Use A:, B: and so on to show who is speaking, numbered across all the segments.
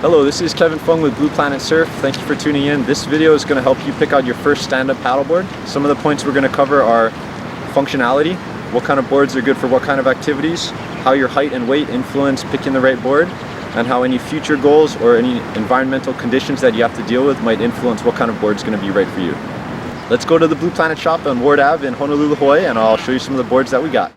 A: Hello, this is Kevin Fung with Blue Planet Surf. Thank you for tuning in. This video is going to help you pick out your first stand-up paddleboard. Some of the points we're going to cover are functionality, what kind of boards are good for what kind of activities, how your height and weight influence picking the right board, and how any future goals or any environmental conditions that you have to deal with might influence what kind of board is going to be right for you. Let's go to the Blue Planet shop on Ward Ave in Honolulu, Hawaii, and I'll show you some of the boards that we got.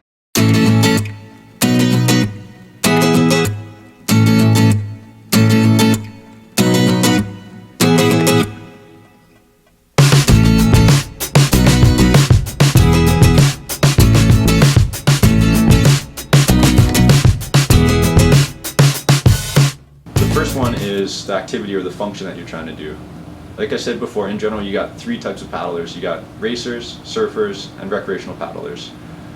A: First one is the activity or the function that you're trying to do. Like I said before, in general you got three types of paddlers. You got racers, surfers, and recreational paddlers.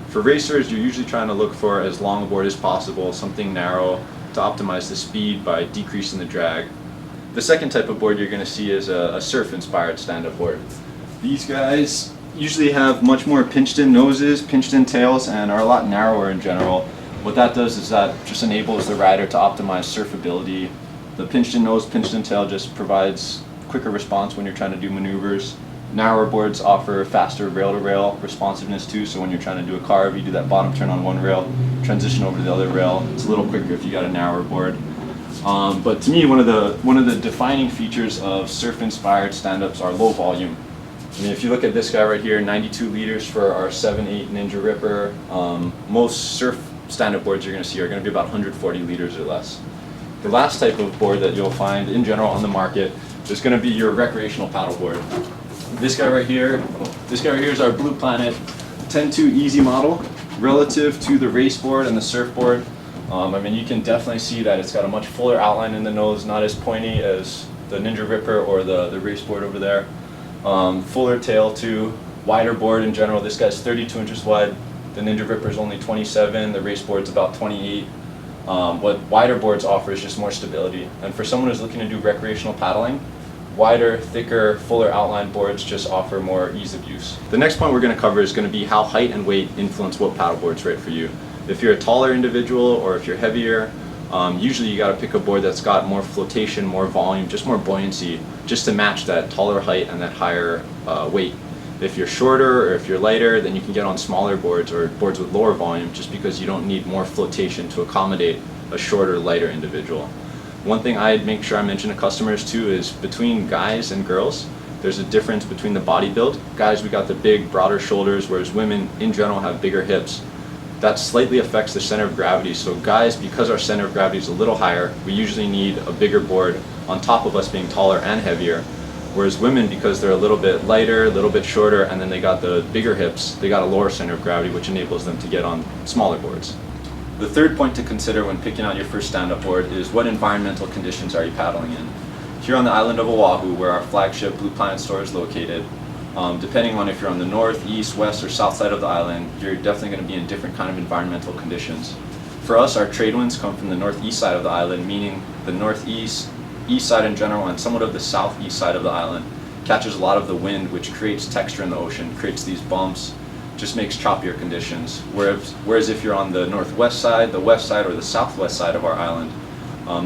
A: For racers, you're usually trying to look for as long a board as possible, something narrow to optimize the speed by decreasing the drag. The second type of board you're going to see is a surf-inspired stand-up board. These guys usually have much more pinched-in noses, pinched-in tails, and are a lot narrower in general. What that does is that just enables the rider to optimize surfability. The pinched-in nose, pinched-in tail just provides quicker response when you're trying to do maneuvers. Narrower boards offer faster rail-to-rail responsiveness too, so when you're trying to do a carve, you do that bottom turn on one rail, transition over to the other rail. It's a little quicker if you got a narrower board. But to me, one of the defining features of surf-inspired stand-ups are low volume. I mean, if you look at this guy right here, 92 liters for our 7/8 Ninja Ripper. Most surf stand-up boards you're going to see are going to be about 140 liters or less. The last type of board that you'll find in general on the market is going to be your recreational paddleboard. This guy right here is our Blue Planet 10-2 Easy model. Relative to the race board and the surfboard, I mean, you can definitely see that it's got a much fuller outline in the nose, not as pointy as the Ninja Ripper or the race board over there. Fuller tail too, wider board in general. This guy's 32 inches wide. The Ninja Ripper is only 27, the race board's about 28. What wider boards offer is just more stability. And for someone who's looking to do recreational paddling, wider, thicker, fuller outline boards just offer more ease of use. The next point we're going to cover is going to be how height and weight influence what paddleboard's right for you. If you're a taller individual or if you're heavier, usually you got to pick a board that's got more flotation, more volume, just more buoyancy, just to match that taller height and that higher weight. If you're shorter or if you're lighter, then you can get on smaller boards or boards with lower volume just because you don't need more flotation to accommodate a shorter, lighter individual. One thing I'd make sure I mention to customers too is between guys and girls, there's a difference between the body build. Guys, we got the big, broader shoulders, whereas women in general have bigger hips. That slightly affects the center of gravity. So guys, because our center of gravity is a little higher, we usually need a bigger board on top of us being taller and heavier. Whereas women, because they're a little bit lighter, a little bit shorter, and then they got the bigger hips, they got a lower center of gravity, which enables them to get on smaller boards. The third point to consider when picking out your first stand-up board is what environmental conditions are you paddling in. Here on the island of Oahu, where our flagship Blue Planet store is located, depending on if you're on the north, east, west, or south side of the island, you're definitely going to be in different kind of environmental conditions. For us, our trade winds come from the northeast side of the island, meaning the northeast, east side in general, and somewhat of the southeast side of the island catches a lot of the wind, which creates texture in the ocean, creates these bumps, just makes choppier conditions. Whereas if you're on the northwest side, the west side, or the southwest side of our island,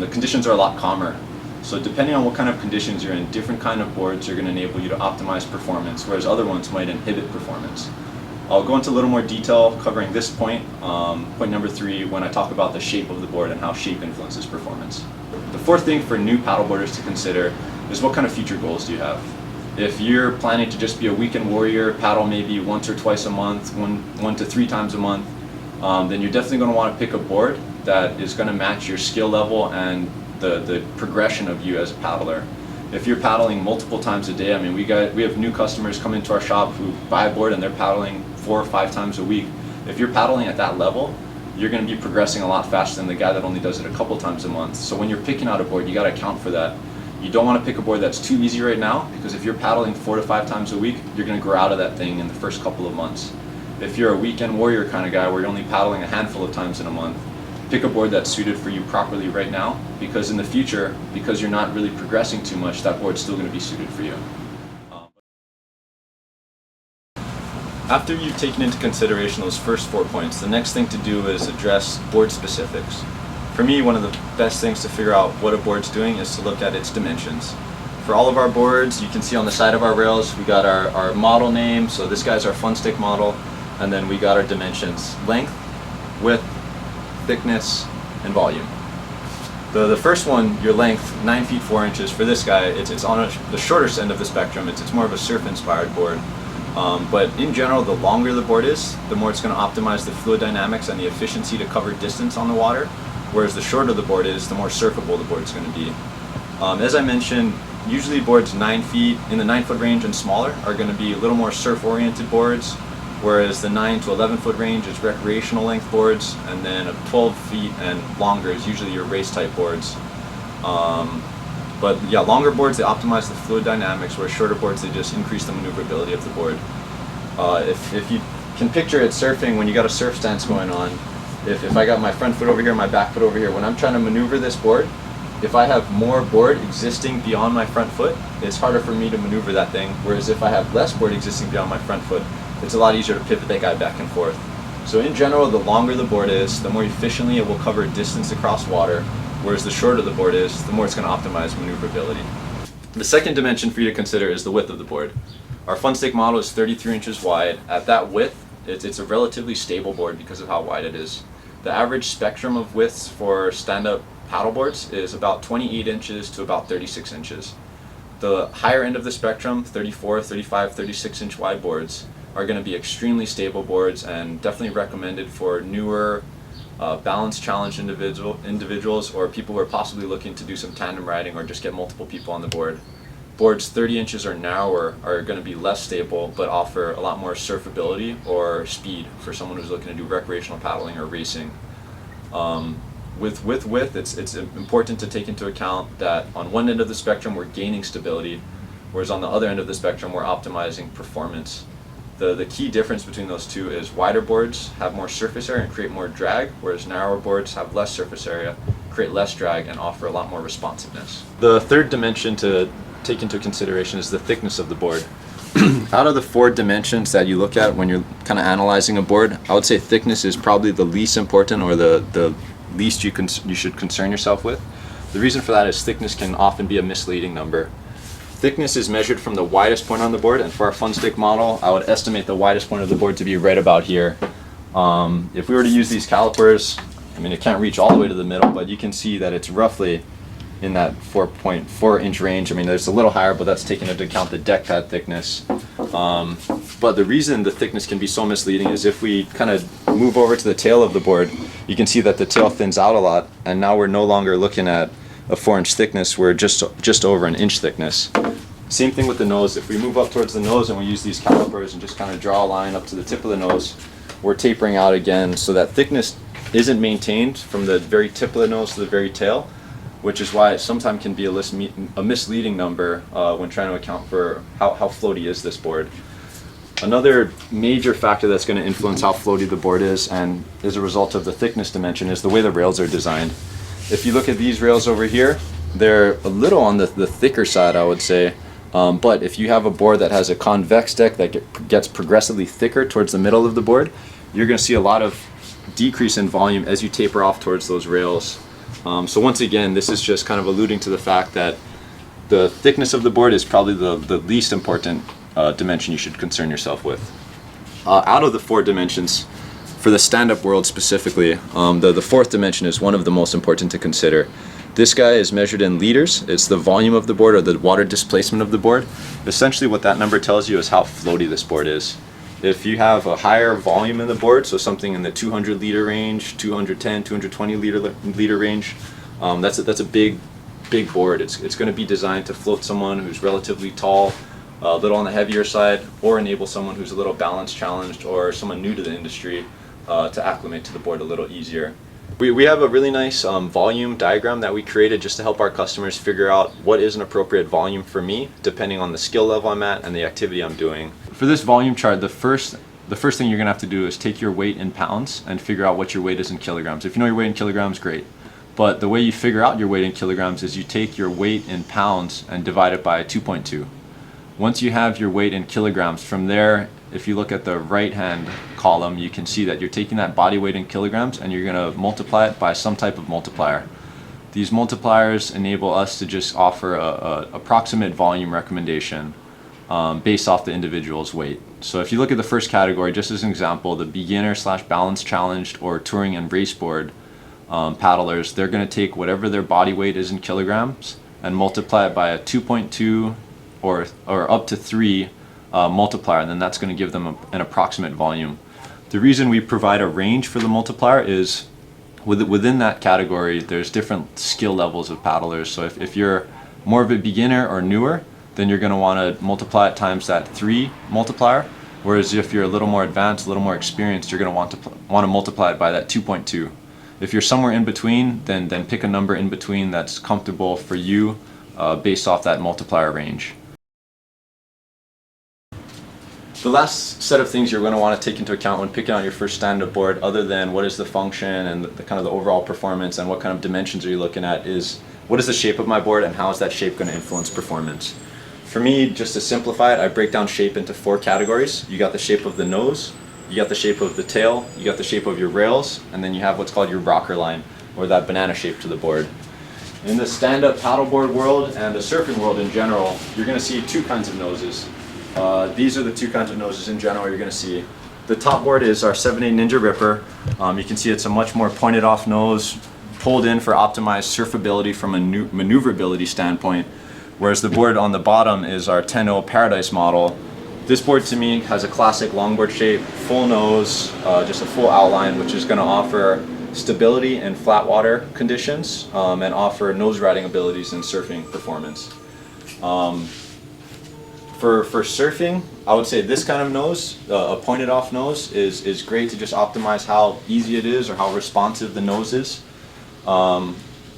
A: the conditions are a lot calmer. So depending on what kind of conditions you're in, different kind of boards are going to enable you to optimize performance, whereas other ones might inhibit performance. I'll go into a little more detail covering this point, point number 3, when I talk about the shape of the board and how shape influences performance. The fourth thing for new paddleboarders to consider is what kind of future goals do you have? If you're planning to just be a weekend warrior, paddle maybe once or twice a month, one to 3 times a month, then you're definitely going to want to pick a board that is going to match your skill level and the progression of you as a paddler. If you're paddling multiple times a day, I mean, we have new customers come into our shop who buy a board and they're paddling 4 or 5 times a week. If you're paddling at that level, you're going to be progressing a lot faster than the guy that only does it a couple times a month. So when you're picking out a board, you got to account for that. You don't want to pick a board that's too easy right now, because if you're paddling 4 to 5 times a week, you're going to grow out of that thing in the first couple of months. If you're a weekend warrior kind of guy where you're only paddling a handful of times in a month, pick a board that's suited for you properly right now, because in the future, because you're not really progressing too much, that board's still going to be suited for you. After you've taken into consideration those first 4 points, the next thing to do is address board specifics. For me, one of the best things to figure out what a board's doing is to look at its dimensions. For all of our boards, you can see on the side of our rails, we got our model name, so this guy's our Fun Stick model, and then we got our dimensions: length, width, thickness, and volume. The first one, your length, 9 feet 4 inches. For this guy, it's on the shorter end of the spectrum. It's more of a surf-inspired board. But in general, the longer the board is, the more it's going to optimize the fluid dynamics and the efficiency to cover distance on the water. Whereas the shorter the board is, the more surfable the board is going to be. As I mentioned, usually boards 9 feet, in the 9-foot range and smaller, are going to be a little more surf-oriented boards. Whereas the 9 to 11-foot range is recreational length boards, and then 12 feet and longer is usually your race type boards. But yeah, longer boards, they optimize the fluid dynamics, whereas shorter boards, they just increase the maneuverability of the board. If you can picture it surfing, when you got a surf stance going on, if I got my front foot over here, my back foot over here, when I'm trying to maneuver this board, if I have more board existing beyond my front foot, it's harder for me to maneuver that thing. Whereas if I have less board existing beyond my front foot, it's a lot easier to pivot that guy back and forth. So in general, the longer the board is, the more efficiently it will cover distance across water, whereas the shorter the board is, the more it's going to optimize maneuverability. The second dimension for you to consider is the width of the board. Our Fun Stick model is 33 inches wide. At that width, it's a relatively stable board because of how wide it is. The average spectrum of widths for stand-up paddleboards is about 28 inches to about 36 inches. The higher end of the spectrum, 34, 35, 36 inch wide boards, are going to be extremely stable boards and definitely recommended for newer, balance challenged individuals or people who are possibly looking to do some tandem riding or just get multiple people on the board. Boards 30 inches or narrower are going to be less stable but offer a lot more surfability or speed for someone who's looking to do recreational paddling or racing. With width, it's important to take into account that on one end of the spectrum we're gaining stability, whereas on the other end of the spectrum we're optimizing performance. The key difference between those two is wider boards have more surface area and create more drag, whereas narrower boards have less surface area, create less drag, and offer a lot more responsiveness. The third dimension to take into consideration is the thickness of the board. Out of the 4 dimensions that you look at when you're kind of analyzing a board, I would say thickness is probably the least important or the least you should concern yourself with. The reason for that is thickness can often be a misleading number. Thickness is measured from the widest point on the board, and for our Fun Stick model, I would estimate the widest point of the board to be right about here. If we were to use these calipers, I mean, it can't reach all the way to the middle, but you can see that it's roughly in that 4.4 inch range. I mean, there's a little higher, but that's taking into account the deck pad thickness. But the reason the thickness can be so misleading is if we kind of move over to the tail of the board, you can see that the tail thins out a lot, and now we're no longer looking at a 4-inch thickness, we're just over an inch thickness. Same thing with the nose. If we move up towards the nose and we use these calipers and just kind of draw a line up to the tip of the nose, we're tapering out again, so that thickness isn't maintained from the very tip of the nose to the very tail, which is why it sometimes can be a misleading number when trying to account for how floaty is this board. Another major factor that's going to influence how floaty the board is, and as a result of the thickness dimension, is the way the rails are designed. If you look at these rails over here, they're a little on the thicker side, I would say. But if you have a board that has a convex deck that gets progressively thicker towards the middle of the board, you're going to see a lot of decrease in volume as you taper off towards those rails. So once again, this is just kind of alluding to the fact that the thickness of the board is probably the least important dimension you should concern yourself with. Out of the 4 dimensions, for the stand-up world specifically, the 4th dimension is one of the most important to consider. This guy is measured in liters. It's the volume of the board, or the water displacement of the board. Essentially what that number tells you is how floaty this board is. If you have a higher volume in the board, so something in the 200 liter range, 210, 220 liter range, that's a big board. It's going to be designed to float someone who's relatively tall, a little on the heavier side, or enable someone who's a little balance challenged or someone new to the industry to acclimate to the board a little easier. We have a really nice volume diagram that we created just to help our customers figure out what is an appropriate volume for me, depending on the skill level I'm at and the activity I'm doing. For this volume chart, the first thing you're going to have to do is take your weight in pounds and figure out what your weight is in kilograms. If you know your weight in kilograms, great. But the way you figure out your weight in kilograms is you take your weight in pounds and divide it by 2.2. Once you have your weight in kilograms, from there if you look at the right hand column, you can see that you're taking that body weight in kilograms and you're going to multiply it by some type of multiplier. These multipliers enable us to just offer a approximate volume recommendation based off the individual's weight. So if you look at the first category, just as an example, the beginner / balance challenged or touring and race board paddlers, they're going to take whatever their body weight is in kilograms and multiply it by a 2.2 or up to 3 multiplier, and then that's going to give them an approximate volume. The reason we provide a range for the multiplier is within that category there's different skill levels of paddlers. So if you're more of a beginner or newer, then you're going to want to multiply it times that 3 multiplier, whereas if you're a little more advanced, a little more experienced, you're going to want to multiply it by that 2.2. If you're somewhere in between, then pick a number in between that's comfortable for you based off that multiplier range. The last set of things you're going to want to take into account when picking out your first stand-up board, other than what is the function and the kind of the overall performance and what kind of dimensions are you looking at, is what is the shape of my board and how is that shape going to influence performance. For me, just to simplify it, I break down shape into 4 categories. You got the shape of the nose, you got the shape of the tail, you got the shape of your rails, and then you have what's called your rocker line, or that banana shape to the board. In the stand-up paddleboard world and the surfing world in general, you're going to see 2 kinds of noses. These are the 2 kinds of noses in general you're going to see. The top board is our 7/8 Ninja Ripper. You can see it's a much more pointed off nose, pulled in for optimized surfability from a maneuverability standpoint, whereas the board on the bottom is our 10/0 Paradise model. This board to me has a classic longboard shape, full nose, just a full outline, which is going to offer stability in flat water conditions and offer nose riding abilities in surfing performance. For surfing, I would say this kind of nose, a pointed off nose, is great to just optimize how easy it is or how responsive the nose is.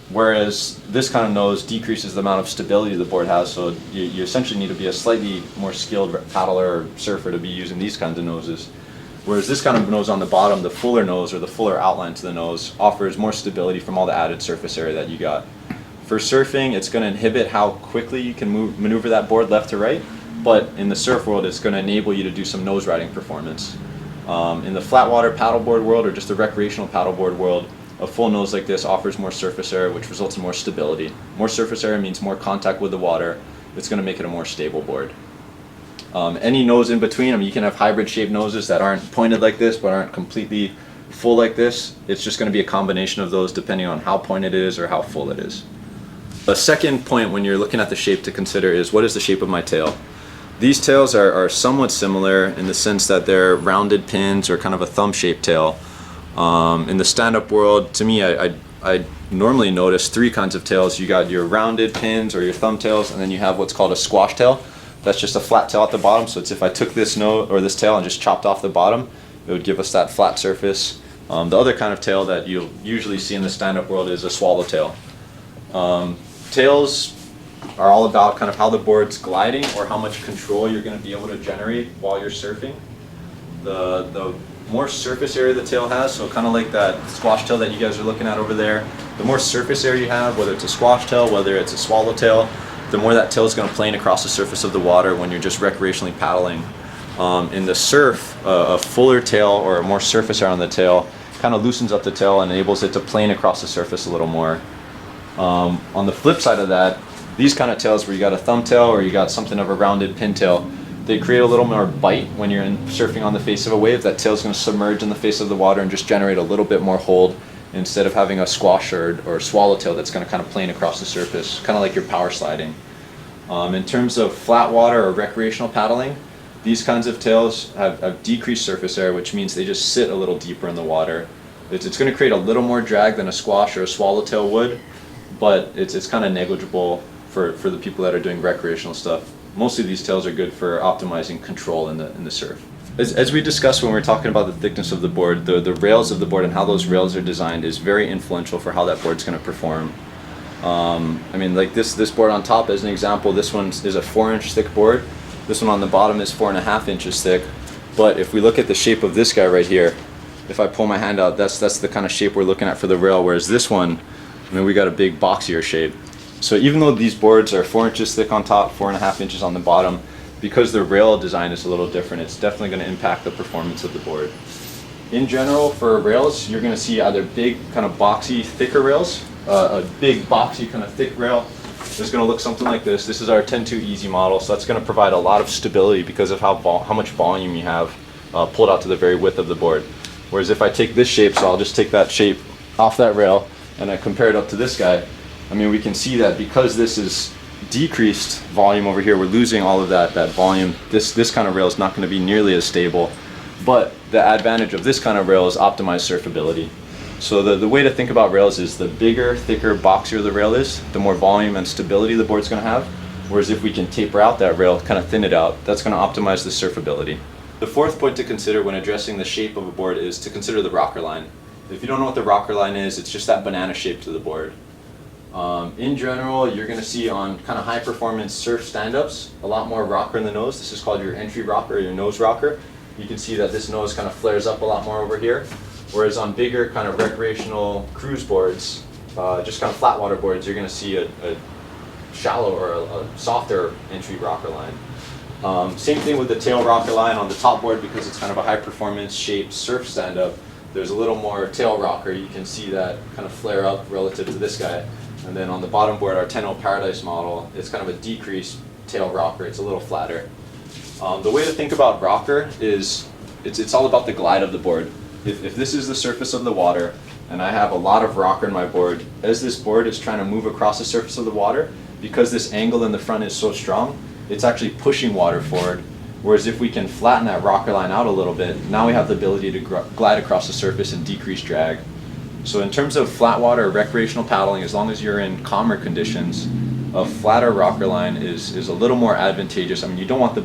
A: Whereas this kind of nose decreases the amount of stability the board has, so you essentially need to be a slightly more skilled paddler or surfer to be using these kinds of noses. Whereas this kind of nose on the bottom, the fuller nose or the fuller outline to the nose, offers more stability from all the added surface area that you got. For surfing, it's going to inhibit how quickly you can maneuver that board left to right. But in the surf world, it's going to enable you to do some nose riding performance. In the flat water paddleboard world, or just the recreational paddleboard world, a full nose like this offers more surface area, which results in more stability. More surface area means more contact with the water. It's going to make it a more stable board. Any nose in between, you can have hybrid shaped noses that aren't pointed like this, but aren't completely full like this. It's just going to be a combination of those depending on how pointed it is or how full it is. The second point when you're looking at the shape to consider is, what is the shape of my tail? These tails are somewhat similar in the sense that they're rounded pins or kind of a thumb-shaped tail. In the stand-up world, to me, I normally notice 3 kinds of tails. You got your rounded pins or your thumb tails, and then you have what's called a squash tail. That's just a flat tail at the bottom. So it's if I took this nose or this tail and just chopped off the bottom, it would give us that flat surface. The other kind of tail that you'll usually see in the stand-up world is a swallowtail. Tails are all about kind of how the board's gliding or how much control you're going to be able to generate while you're surfing. The more surface area the tail has, so kind of like that squash tail that you guys are looking at over there, the more surface area you have, whether it's a squash tail, whether it's a swallowtail, the more that tail is going to plane across the surface of the water when you're just recreationally paddling. In the surf, a fuller tail or a more surface area on the tail kind of loosens up the tail and enables it to plane across the surface a little more. On the flip side of that, these kind of tails where you got a thumbtail or you got something of a rounded pintail, they create a little more bite when you're surfing on the face of a wave. That tail's going to submerge in the face of the water and just generate a little bit more hold instead of having a squash or swallowtail that's going to kind of plane across the surface, kind of like you're power sliding. In terms of flat water or recreational paddling, these kinds of tails have decreased surface area, which means they just sit a little deeper in the water. It's going to create a little more drag than a squash or a swallowtail would, but it's kind of negligible for the people that are doing recreational stuff. Mostly these tails are good for optimizing control in the surf. As we discussed when we were talking about the thickness of the board, the rails of the board and how those rails are designed is very influential for how that board's going to perform. Like this board on top as an example, this one is a 4-inch thick board. This one on the bottom is 4.5 inches thick. But if we look at the shape of this guy right here, if I pull my hand out, that's the kind of shape we're looking at for the rail, whereas this one, we got a big boxier shape. So even though these boards are 4 inches thick on top, 4.5 inches on the bottom, because the rail design is a little different, it's definitely going to impact the performance of the board. In general, for rails, you're going to see either big, kind of boxy, thicker rails. A big, boxy, kind of thick rail is going to look something like this. This is our 10-2 Easy model, so that's going to provide a lot of stability because of how much volume you have pulled out to the very width of the board. Whereas if I take this shape, so I'll just take that shape off that rail and I compare it up to this guy, I mean, we can see that because this is decreased volume over here, we're losing all of that volume. This kind of rail is not going to be nearly as stable, but the advantage of this kind of rail is optimized surfability. So the way to think about rails is the bigger, thicker, boxier the rail is, the more volume and stability the board's going to have. Whereas if we can taper out that rail, kind of thin it out, that's going to optimize the surfability. The fourth point to consider when addressing the shape of a board is to consider the rocker line. If you don't know what the rocker line is, it's just that banana shape to the board. In general, you're going to see on kind of high performance surf stand-ups a lot more rocker in the nose. This is called your entry rocker, or your nose rocker. You can see that this nose kind of flares up a lot more over here. Whereas on bigger kind of recreational cruise boards, just kind of flat water boards, you're going to see a shallow or a softer entry rocker line. Same thing with the tail rocker line on the top board, because it's kind of a high performance shaped surf stand-up. There's a little more tail rocker. You can see that kind of flare up relative to this guy. And then on the bottom board, our 10-0 Paradise model, it's kind of a decreased tail rocker. It's a little flatter. The way to think about rocker is it's all about the glide of the board. If this is the surface of the water and I have a lot of rocker in my board, as this board is trying to move across the surface of the water, because this angle in the front is so strong, it's actually pushing water forward. Whereas if we can flatten that rocker line out a little bit, now we have the ability to glide across the surface and decrease drag. So in terms of flat water or recreational paddling, as long as you're in calmer conditions, a flatter rocker line is a little more advantageous. I mean, you don't want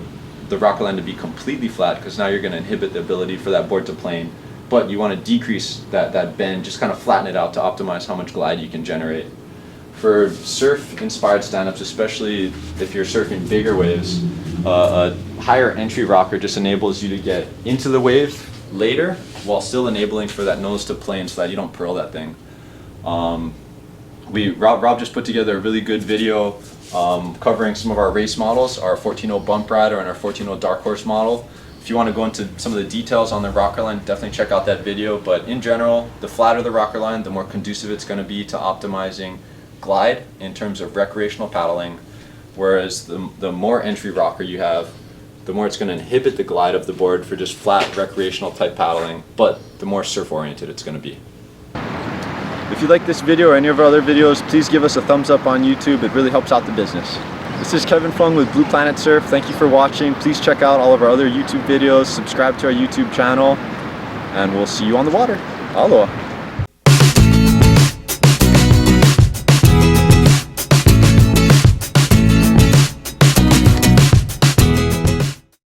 A: the rocker line to be completely flat, because now you're going to inhibit the ability for that board to plane. But you want to decrease that bend, just kind of flatten it out to optimize how much glide you can generate. For surf-inspired stand-ups, especially if you're surfing bigger waves, a higher entry rocker just enables you to get into the wave later while still enabling for that nose to plane so that you don't pearl that thing. Rob just put together a really good video covering some of our race models, our 14-0 Bump Rider and our 14-0 Dark Horse model. If you want to go into some of the details on the rocker line, definitely check out that video. But in general, the flatter the rocker line, the more conducive it's going to be to optimizing glide in terms of recreational paddling. Whereas the more entry rocker you have, the more it's going to inhibit the glide of the board for just flat recreational type paddling, but the more surf oriented it's going to be. If you like this video or any of our other videos, please give us a thumbs up on YouTube. It really helps out the business. This is Kevin Fung with Blue Planet Surf. Thank you for watching. Please check out all of our other YouTube videos, subscribe to our YouTube channel, and we'll see you on the water. Aloha.